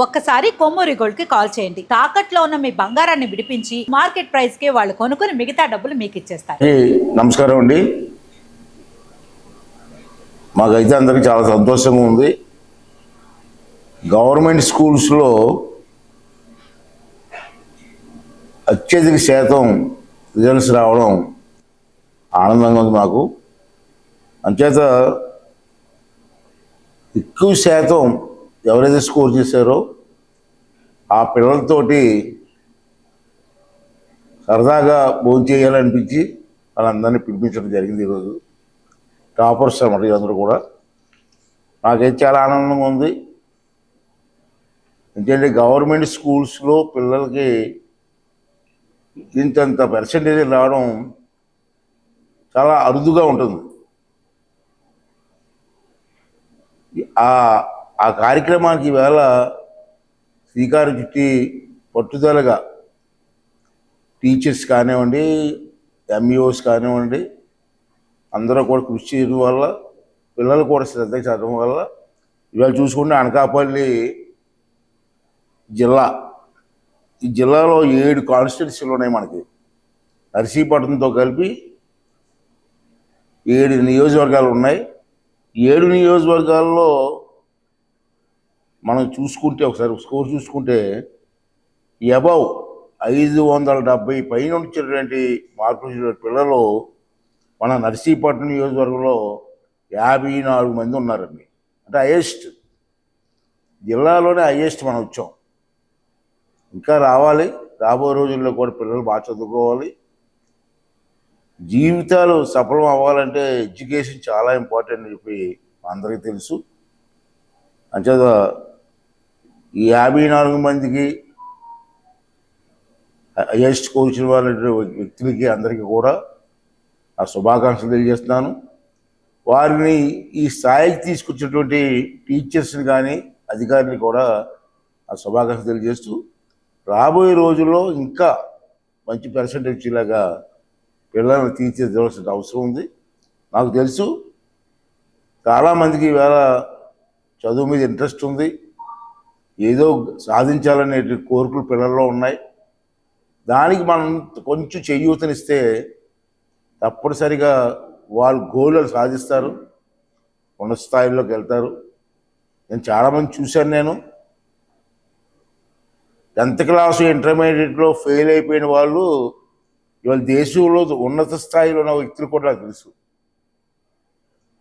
ఒక్కసారి కొమ్మూరి గోల్డ్ కి కాల్ చేయండి. తాకట్లో ఉన్న మీ బంగారాన్ని విడిపించి మార్కెట్ ప్రైస్ కి వాళ్ళు కొనుక్కుని మిగతా డబ్బులు మీకు ఇచ్చేస్తారు. నమస్కారం అండి. మాకైతే అందరికీ చాలా సంతోషంగా ఉంది. గవర్నమెంట్ స్కూల్స్లో అత్యధిక శాతం రిజల్ట్స్ రావడం ఆనందంగా ఉంది మాకు. అంచేత ఎక్కువ శాతం ఎవరైతే స్కోర్ చేశారో ఆ పిల్లలతోటి సరదాగా భోజనం చేయాలనిపించి వాళ్ళందరినీ పిలిపించడం జరిగింది. ఈరోజు టాపర్స్ అన్నమాట అందరూ కూడా. నాకైతే చాలా ఆనందంగా ఉంది. ఎందుకంటే గవర్నమెంట్ స్కూల్స్లో పిల్లలకి ఇంతంత పర్సంటేజ్ రావడం చాలా అరుదుగా ఉంటుంది. ఆ కార్యక్రమానికి ఈవేళ శ్రీకారం చుట్టి పట్టుదలగా టీచర్స్ కానివ్వండి, ఎంఈఓస్ కానివ్వండి, అందరూ కూడా కృషి చేయడం వల్ల, పిల్లలు కూడా శ్రద్ధ చదవడం వల్ల ఇవాళ చూసుకుంటే అనకాపల్లి జిల్లా, ఈ జిల్లాలో 7 కాన్స్టిట్యున్సీలు ఉన్నాయి మనకి. నర్సీపట్నంతో కలిపి 7 నియోజకవర్గాలు ఉన్నాయి. 7 నియోజకవర్గాల్లో మనం చూసుకుంటే ఒకసారి స్కోర్ చూసుకుంటే అబౌవ్ 570 పైన వచ్చినటువంటి మార్కులు పిల్లలు మన నర్సీపట్నం నియోజకవర్గంలో 54 మంది ఉన్నారండి. అంటే హైయెస్ట్, జిల్లాలోనే హైయెస్ట్ మనం వచ్చాం. ఇంకా రావాలి. రాబోయే రోజుల్లో కూడా పిల్లలు బాగా చదువుకోవాలి. జీవితాలు సఫలం అవ్వాలంటే ఎడ్యుకేషన్ చాలా ఇంపార్టెంట్ అని చెప్పి అందరికీ తెలుసు. అంచేత ఈ 54 మందికి హైయెస్ట్ కోచిన వాళ్ళ వ్యక్తులకి అందరికీ కూడా ఆ శుభాకాంక్షలు తెలియజేస్తున్నాను. వారిని ఈ స్థాయికి తీసుకొచ్చినటువంటి టీచర్స్ని కానీ అధికారులు కూడా ఆ శుభాకాంక్షలు తెలియజేస్తూ రాబోయే రోజుల్లో ఇంకా మంచి పర్సంటేజ్ వచ్చేలాగా పిల్లలను తీర్చిదిద్దవలసిన అవసరం ఉంది. నాకు తెలుసు చాలామందికి ఈవేళ చదువు మీద ఇంట్రెస్ట్ ఉంది. ఏదో సాధించాలనే కోరికలు పిల్లల్లో ఉన్నాయి. దానికి మనం కొంచెం చేయూతనిస్తే తప్పనిసరిగా వాళ్ళు గోల్ సాధిస్తారు, ఉన్నత స్థాయిలోకి వెళ్తారు. నేను చాలామంది చూశాను. నేను 10th క్లాసు ఇంటర్మీడియట్లో ఫెయిల్ అయిపోయిన వాళ్ళు ఇవాళ దేశంలో ఉన్నత స్థాయిలో ఉన్న వ్యక్తులు కూడా నాకు తెలుసు.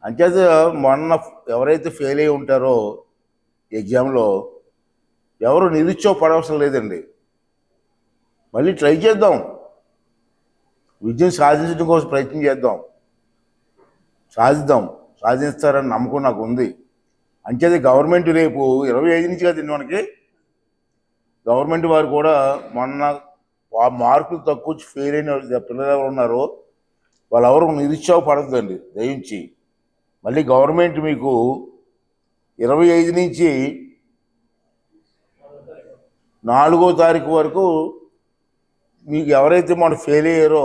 అంచేత మొన్న ఎవరైతే ఫెయిల్ అయి ఉంటారో ఎగ్జామ్లో ఎవరు నిరుత్సాహపడవసరం లేదండి. మళ్ళీ ట్రై చేద్దాం, విజయం సాధించడం కోసం ప్రయత్నం చేద్దాం, సాధిస్తారని నమ్మకం నాకు ఉంది. అంచేది గవర్నమెంట్ రేపు 25 నుంచి కదా మనకి గవర్నమెంట్ వారు కూడా మొన్న మార్కులు తక్కువ ఫెయిల్ అయిన పిల్లలు ఎవరు ఉన్నారో వాళ్ళెవరు నిరుత్సాహపడద్దండి దయించి. మళ్ళీ గవర్నమెంట్ మీకు 25 నుంచి 4వ తారీఖు వరకు మీకు ఎవరైతే మనం ఫెయిల్ అయ్యారో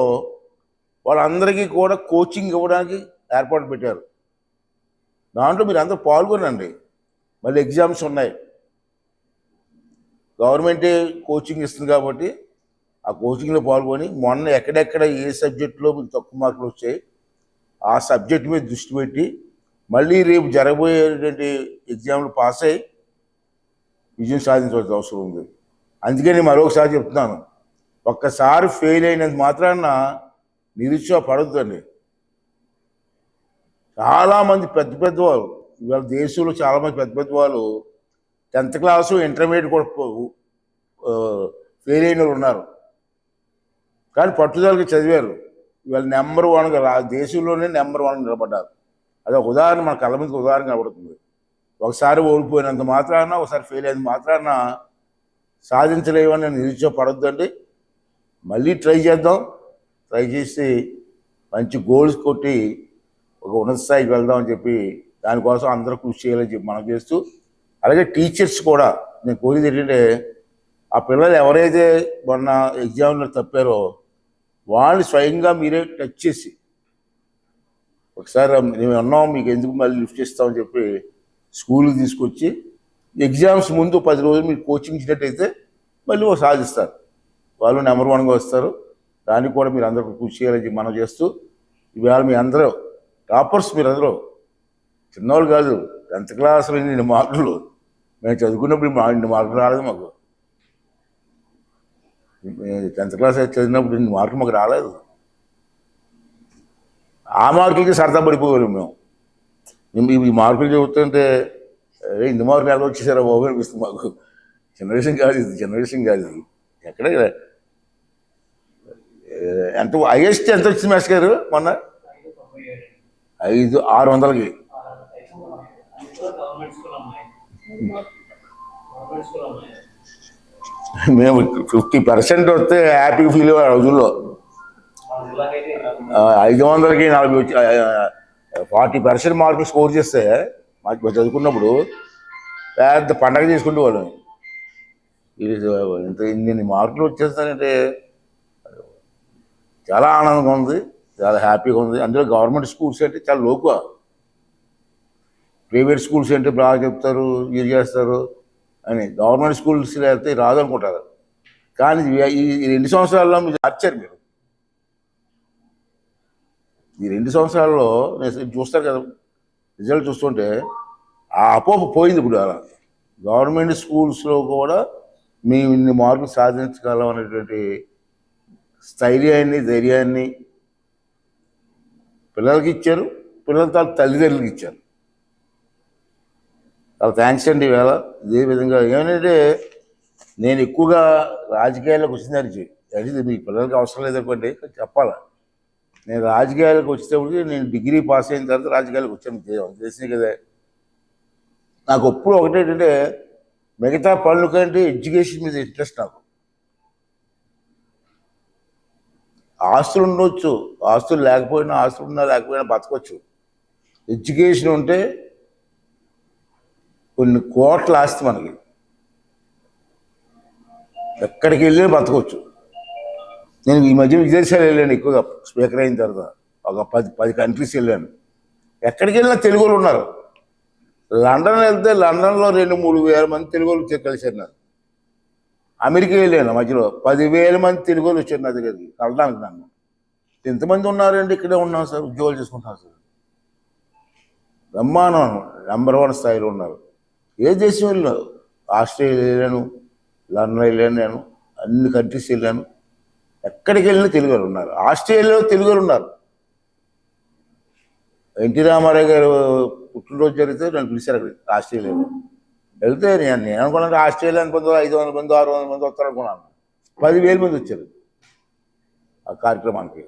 వాళ్ళందరికీ కూడా కోచింగ్ ఇవ్వడానికి ఏర్పాటు పెట్టారు. దాంట్లో మీరు అందరూ పాల్గొనండి. మళ్ళీ ఎగ్జామ్స్ ఉన్నాయి, గవర్నమెంటే కోచింగ్ ఇస్తుంది కాబట్టి ఆ కోచింగ్లో పాల్గొని మొన్న ఎక్కడెక్కడ ఏ సబ్జెక్టులో మీకు తక్కువ మార్కులు వచ్చాయి ఆ సబ్జెక్ట్ మీద దృష్టి పెట్టి మళ్ళీ రేపు జరగబోయేటువంటి ఎగ్జామ్లు పాస్ అయ్యి విజయం సాధించవలసిన అవసరం ఉంది. అందుకని మరొకసారి చెప్తున్నాను, ఒక్కసారి ఫెయిల్ అయినంత మాత్రాన నిరుత్సాహపడొద్దండి. చాలామంది పెద్ద వాళ్ళు ఇవాళ దేశంలో చాలామంది పెద్ద వాళ్ళు 10th క్లాసు ఇంటర్మీడియట్ కూడా ఫెయిల్ అయిన వాళ్ళు ఉన్నారు. కానీ పట్టుదలకి చదివారు. ఇవాళ నెంబర్ 1గా దేశంలోనే నెంబర్ 1 నిలబడ్డారు. అదొక ఉదాహరణ, మన కళ్ళ మీద ఉదాహరణ కనబడుతుంది. ఒకసారి ఓడిపోయినంత మాత్రాన, ఒకసారి ఫెయిల్ అయినంత మాత్రాన సాధించలేవని నిరుత్సాహపడొద్దండి. మళ్ళీ ట్రై చేద్దాం. ట్రై చేసి మంచి గోల్స్ కొట్టి ఒక ఉన్నత స్థాయికి వెళ్దామని చెప్పి దానికోసం అందరూ కృషి చేయాలని చెప్పి మనం చేస్తూ, అలాగే టీచర్స్ కూడా నేను కోరేది ఏంటంటే ఆ పిల్లలు ఎవరైతే మొన్న ఎగ్జామ్లో తప్పారో వాళ్ళు స్వయంగా మీరే టచ్ చేసి ఒకసారి మేము ఉన్నాం, మీకు ఎందుకు మళ్ళీ లిఫ్ట్ ఇస్తామని చెప్పి స్కూల్కి తీసుకొచ్చి ఎగ్జామ్స్ ముందు 10 రోజులు మీరు కోచింగ్ ఇచ్చినట్టయితే మళ్ళీ సాధిస్తారు. వాళ్ళు నెంబర్ 1గా వస్తారు. దానికి కూడా మీరు అందరూ కృషి చేయాలని మనం చేస్తూ, ఇవాళ మీ అందరూ టాపర్స్, మీరు అందరూ చిన్నవాళ్ళు కాదు. 10th క్లాస్లో ఇన్ని మార్కులు మేము చదువుకున్నప్పుడు ఇన్ని మార్కులు రాలేదు మాకు. 10th క్లాస్ చదివినప్పుడు ఇన్ని మార్కులు మాకు రాలేదు. ఆ మార్కులకి సరదా పడిపోయారు మేము. ఈ మార్కులు చెబుతుంటే ఇన్ని మార్కులు ఎలా వచ్చేసారా బాబు అనిపిస్తుంది మాకు. జనరేషన్ కాదు ఇది, జనరేషన్ కాదు ఇది. ఎక్కడ ఎంత హైయెస్ట్ ఎంత వచ్చింది మాస్టర్ గారు మొన్న? 5,600కి. మేము 50% వస్తే హ్యాపీ ఫీల్ అయ్యే రోజుల్లో 500కి 40 వచ్చి 40% మార్కులు స్కోర్ చేస్తే మాకు చదువుకున్నప్పుడు పెద్ద పండగ చేసుకుంటూ వాళ్ళం. ఇన్ని మార్కులు వచ్చేస్తానంటే చాలా ఆనందంగా ఉంది, చాలా హ్యాపీగా ఉంది. అందులో గవర్నమెంట్ స్కూల్స్ అంటే చాలా లోకువ. ప్రైవేట్ స్కూల్స్ అంటే బాగా చెప్తారు, ఇది చేస్తారు అని. గవర్నమెంట్ స్కూల్స్ అయితే రాదు అనుకుంటారు. కానీ ఈ 2 సంవత్సరాల్లో మీరు మార్చారు. మీరు ఈ 2 సంవత్సరాల్లో నేను చూస్తారు కదా, రిజల్ట్ చూస్తుంటే ఆ అపోహ పోయింది. ఇప్పుడు అలా గవర్నమెంట్ స్కూల్స్లో కూడా మేము ఇన్ని మార్కులు సాధించగలం అనేటువంటి స్థైర్యాన్ని, ధైర్యాన్ని పిల్లలకి ఇచ్చారు, పిల్లల తల్లిదండ్రులకి ఇచ్చారు. చాలా థ్యాంక్స్ అండి. ఈవేళ ఇదే విధంగా ఏమంటే నేను ఎక్కువగా రాజకీయాల్లోకి వచ్చిందని అది మీ పిల్లలకి అవసరం లేదనుకోండి చెప్పాలా. నేను రాజకీయాలకు వచ్చేటప్పటికి నేను డిగ్రీ పాస్ అయిన తర్వాత రాజకీయాలకు వచ్చాను. తెలిసింది కదా. నాకు ఎప్పుడు ఒకటేంటంటే మిగతా పనుల కంటే ఎడ్యుకేషన్ మీద ఇంట్రెస్ట్. నాకు ఆస్తులు ఉండొచ్చు, ఆస్తులు లేకపోయినా, ఆస్తులు ఉన్నా లేకపోయినా బతకొచ్చు. ఎడ్యుకేషన్ ఉంటే కొన్ని కోట్ల ఆస్తి మనకి, ఎక్కడికి వెళ్ళినా బతకొచ్చు. నేను ఈ మధ్య విదేశాలు వెళ్ళాను ఎక్కువగా స్పీకర్ అయిన తర్వాత. ఒక 10 కంట్రీస్ వెళ్ళాను. ఎక్కడికి వెళ్ళినా తెలుగు వాళ్ళు ఉన్నారు. లండన్ వెళ్తే లండన్లో 2-3 వేల మంది తెలుగు వాళ్ళు కలిసారు నాకు. అమెరికా వెళ్ళాను మధ్యలో 10,000 మంది తెలుగు వాళ్ళు వచ్చారు నా దగ్గరికి కలడానికి. నన్ను ఎంతమంది ఉన్నారండి, ఇక్కడే ఉన్నాం సార్, ఉద్యోగాలు చేసుకుంటున్నాం సార్. బ్రహ్మాండం, నెంబర్ 1 స్థాయిలో ఉన్నారు. ఏ దేశం వెళ్ళాను, ఆస్ట్రేలియా వెళ్ళాను, లండన్ వెళ్ళాను, నేను అన్ని కంట్రీస్ వెళ్ళాను. ఎక్కడికి వెళ్ళినా తెలుగు వాళ్ళు ఉన్నారు. ఆస్ట్రేలియాలో తెలుగు వాళ్ళు ఉన్నారు. ఎన్టీ రామారావు గారు పుట్టినరోజు జరిగితే నన్ను పిలిచారు అక్కడికి ఆస్ట్రేలియాలో. వెళ్తే నేను అనుకున్నాను ఆస్ట్రేలియా అనుకుందో 500 మంది 600 మంది వస్తారు అనుకున్నాను. 10,000 మంది వచ్చారు ఆ కార్యక్రమానికి.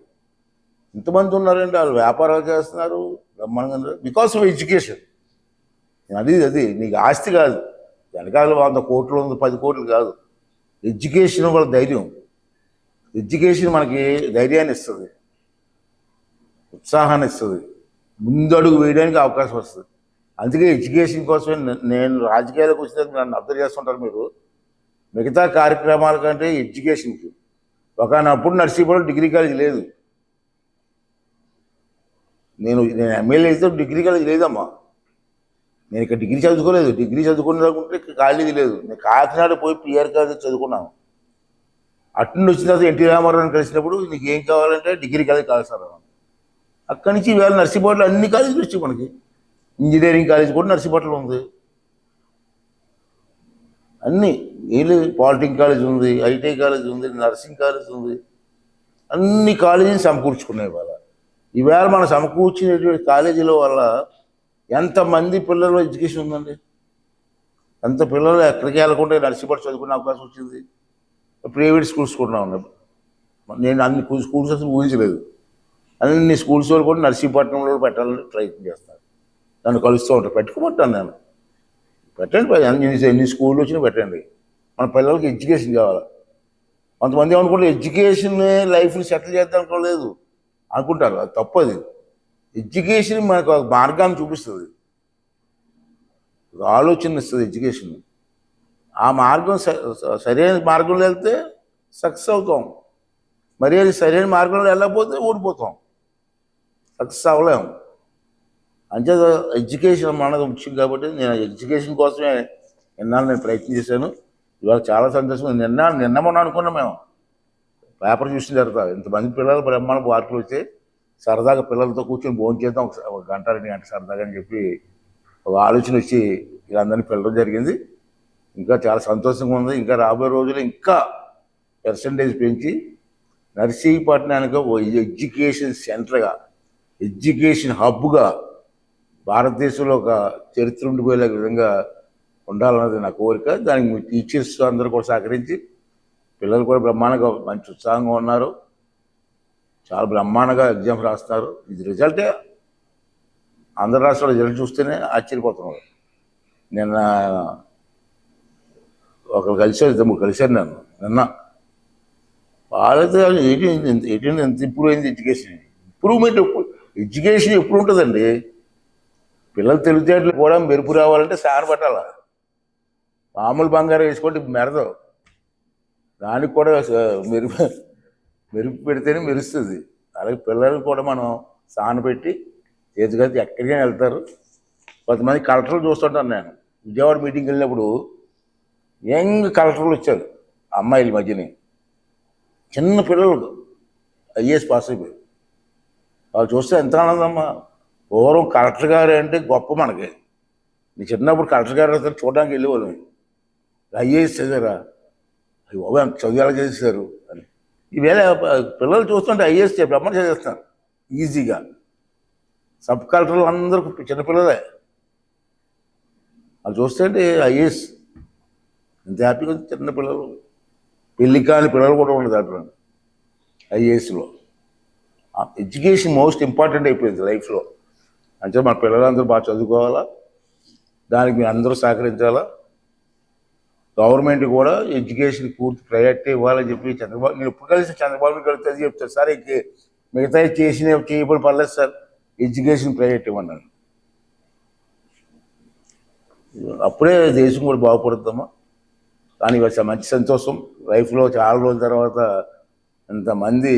ఇంతమంది ఉన్నారంటే వాళ్ళు వ్యాపారాలు చేస్తున్నారు బ్రహ్మాండంగా, బికాస్ ఆఫ్ ఎడ్యుకేషన్. అది నీకు ఆస్తి కాదు, వెనకాల 100 కోట్లు 10 కోట్లు కాదు. ఎడ్యుకేషన్ వాళ్ళ ధైర్యం. ఎడ్యుకేషన్ మనకి ధైర్యాన్ని ఇస్తుంది, ఉత్సాహాన్ని ఇస్తుంది, ముందడుగు వేయడానికి అవకాశం వస్తుంది. అందుకే ఎడ్యుకేషన్ కోసమే నేను రాజకీయాలకు వచ్చినందుకు నన్ను అర్థం చేస్తుంటారు మీరు. మిగతా కార్యక్రమాల కంటే ఎడ్యుకేషన్కి ఒకనప్పుడు నర్సీపూర్లో డిగ్రీ కాలేజ్ లేదు. నేను ఎమ్మెల్యే అయితే డిగ్రీ కాలేజ్ లేదమ్మా. నేను ఇక్కడ డిగ్రీ చదువుకోలేదు. డిగ్రీ చదువుకునేకుంటే కాలేజీ లేదు. నేను కాకినాడ పోయి పిఆర్ కాలేజ్ చదువుకున్నాను. అట్నుండి వచ్చిన తర్వాత ఎన్టీ రామారావుని కలిసినప్పుడు నీకు ఏం కావాలంటే డిగ్రీ కాలేజ్ కాదు సార్. అక్కడి నుంచి ఈవేళ నర్సీపూర్లో అన్ని కాలేజీలు వచ్చాయి మనకి. ఇంజనీరింగ్ కాలేజ్ కూడా నర్సీపట్నంలో ఉంది. అన్నీ వీళ్ళు పాలిటెక్నిక్ కాలేజ్ ఉంది, ఐటీ కాలేజ్ ఉంది, నర్సింగ్ కాలేజ్ ఉంది. అన్ని కాలేజీలు సమకూర్చుకున్నాయి. ఈవేళ మనం సమకూర్చినటువంటి కాలేజీల వల్ల ఎంతమంది పిల్లలు ఎడ్యుకేషన్ ఉందండి. ఎంత పిల్లలు ఎక్కడికి వెళ్ళకుండా నర్సీపట్నం చదువుకునే అవకాశం వచ్చింది. ప్రైవేట్ స్కూల్స్ కూడా ఉన్నాయి. నేను అన్ని స్కూల్స్ అసలు ఊహించలేదు. అన్ని స్కూల్స్ వాళ్ళు కూడా నర్సీపట్నంలో పెట్టాలని ప్రయత్నం చేస్తాను. నన్ను కలుస్తూ ఉంటాను. పెట్టుకోమంటాను నేను. పెట్టండి, ఎన్ని స్కూళ్ళు వచ్చినా పెట్టండి. మన పిల్లలకి ఎడ్యుకేషన్ కావాలి. కొంతమంది ఏమనుకుంటే ఎడ్యుకేషన్ లైఫ్ని సెటిల్ చేద్దాం అనుకోలేదు అనుకుంటారు. అది తప్పది. ఎడ్యుకేషన్ మనకు ఒక మార్గాన్ని చూపిస్తుంది, ఒక ఆలోచన ఇస్తుంది ఎడ్యుకేషన్. ఆ మార్గం సరైన మార్గంలో వెళ్తే సక్సెస్ అవుతాం. మరి అది సరైన మార్గంలో వెళ్ళకపోతే ఓడిపోతాం, సక్సెస్ అవ్వలేము. అంతే ఎడ్యుకేషన్ మనది ముఖ్యం. కాబట్టి నేను ఎడ్యుకేషన్ కోసమే ఎన్నాళ్ళు నేను ప్రయత్నం చేశాను. ఇవాళ చాలా సంతోషం. నిన్న మొన్న అనుకున్నాం మేము పేపర్ చూసిన తర్వాత ఇంతమంది పిల్లలు బ్రహ్మాండ పార్కులు వచ్చి సరదాగా పిల్లలతో కూర్చొని భోజనం చేద్దాం ఒక గంట 2 గంటలు సరదాగా అని చెప్పి ఒక ఆలోచన వచ్చి వీళ్ళందరినీ పిలవడం జరిగింది. ఇంకా చాలా సంతోషంగా ఉంది. ఇంకా రాబోయే రోజులు ఇంకా పర్సంటేజ్ పెంచి నర్సీపట్నానికి ఓ ఎడ్యుకేషన్ సెంటర్గా, ఎడ్యుకేషన్ హబ్గా భారతదేశంలో ఒక చరిత్ర ఉండిపోయే విధంగా ఉండాలన్నది నా కోరిక. దానికి టీచర్స్ అందరూ కూడా సహకరించి పిల్లలు కూడా బ్రహ్మాండంగా మంచి ఉత్సాహంగా ఉన్నారు. చాలా బ్రహ్మాండంగా ఎగ్జామ్స్ రాస్తున్నారు. ఇది రిజల్టే ఆంధ్ర రాష్ట్రంలో రిజల్ట్ చూస్తేనే ఆశ్చర్యపోతున్నారు. నిన్న ఒకరు కలిసారు, 2 కలిశారు నన్ను నిన్న. వాళ్ళతో ఏంటంటే ఎంత ఇంప్రూవ్ అయింది ఎడ్యుకేషన్. ఇంప్రూవ్మెంట్ ఎడ్యుకేషన్ ఎప్పుడు ఉంటుందండి? పిల్లలు తెలివితేటలు కూడా మెరుపు రావాలంటే సార్ పట్టాల. మామూలు బంగారం వేసుకోండి మెరదు, దానికి కూడా మెరుపు పెడితేనే మెరుస్తుంది. అలాగే పిల్లలు కూడా మనం సాన పెట్టి చేతికైతే ఎక్కడికైనా వెళ్తారు. కొంతమంది కలెక్టర్లు చూస్తుంటాను నేను. విజయవాడ మీటింగ్కి వెళ్ళినప్పుడు యంగ్ కలెక్టర్లు వచ్చారు, అమ్మాయిల మధ్యని. చిన్న పిల్లలు ఐఏఎస్ పాస్ అయిపోయి వాళ్ళు చూస్తే ఎంత ఆనందమ్మా. పూర్వం కలెక్టర్ గారు అంటే గొప్ప మనకి. నీ చిన్నప్పుడు కలెక్టర్ గారు చూడడానికి వెళ్ళేవాళ్ళం. ఐఏఎస్ చదివారా, బాబు ఎంత చదివేలా చేశారు అని. ఈవేళ పిల్లలు చూస్తుంటే ఐఏఎస్ బ్రహ్మ చదివేస్తున్నారు ఈజీగా. సబ్ కలెక్టర్లు అందరూ చిన్నపిల్లలే. వాళ్ళు చూస్తుంటే ఐఏఎస్ ఎంత హ్యాపీగా చిన్న పిల్లలు, పెళ్లి కాని పిల్లలు కూడా ఉండదు దాంట్లో ఐఏఎస్లో. ఎడ్యుకేషన్ మోస్ట్ ఇంపార్టెంట్ అయిపోయింది లైఫ్లో. అంటే మన పిల్లలందరూ బాగా చదువుకోవాలా, దానికి మీరు అందరూ సహకరించాలా. గవర్నమెంట్ కూడా ఎడ్యుకేషన్ పూర్తి ప్రయారిటీ ఇవ్వాలని చెప్పి చంద్రబాబు, నేను ఎప్పుడు కలిసి చంద్రబాబుని కలిస్తే అది చెప్తారు, సార్ మిగతా చేయబడి పర్లేదు సార్, ఎడ్యుకేషన్ ప్రయారిటీ ఇవ్వన్నాను. అప్పుడే దేశం కూడా బాగుపడుతుందమ్మా. కానీ మంచి సంతోషం లైఫ్లో. చాలా రోజుల తర్వాత ఇంతమంది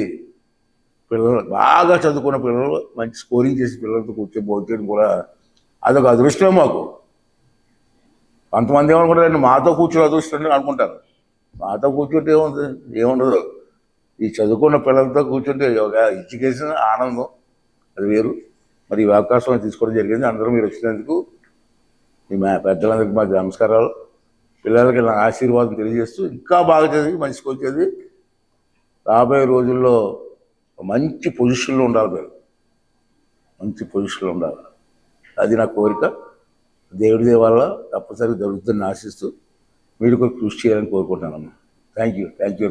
పిల్లలు, బాగా చదువుకున్న పిల్లలు, మంచి స్కోరింగ్ చేసి పిల్లలతో కూర్చోబోతేయడం కూడా అదొక అదృష్టమే మాకు. కొంతమంది ఏమనుకుంటారండి, మాతో కూర్చొని అదృష్టం అనుకుంటారు. మాతో కూర్చుంటే ఏముండదు. ఈ చదువుకున్న పిల్లలతో కూర్చుంటే ఒక ఎడ్యుకేషన్ ఆనందం అది వేరు. మరి ఈ అవకాశం తీసుకోవడం జరిగింది. అందరూ మీరు వచ్చినందుకు మా పెద్దలందరికీ మా నమస్కారాలు. పిల్లలకి నా ఆశీర్వాదం తెలియజేస్తూ ఇంకా బాగా చదివి మంచి స్కూల్ చదివి రాబోయే రోజుల్లో మంచి పొజిషన్లో ఉండాలి. మీరు మంచి పొజిషన్లో ఉండాలి, అది నా కోరిక. దేవుడి వల్ల తప్పనిసరిగా జరుగుతుందని ఆశిస్తూ మీరు కూడా కృషి చేయాలని కోరుకుంటున్నానమ్మా. Thank you.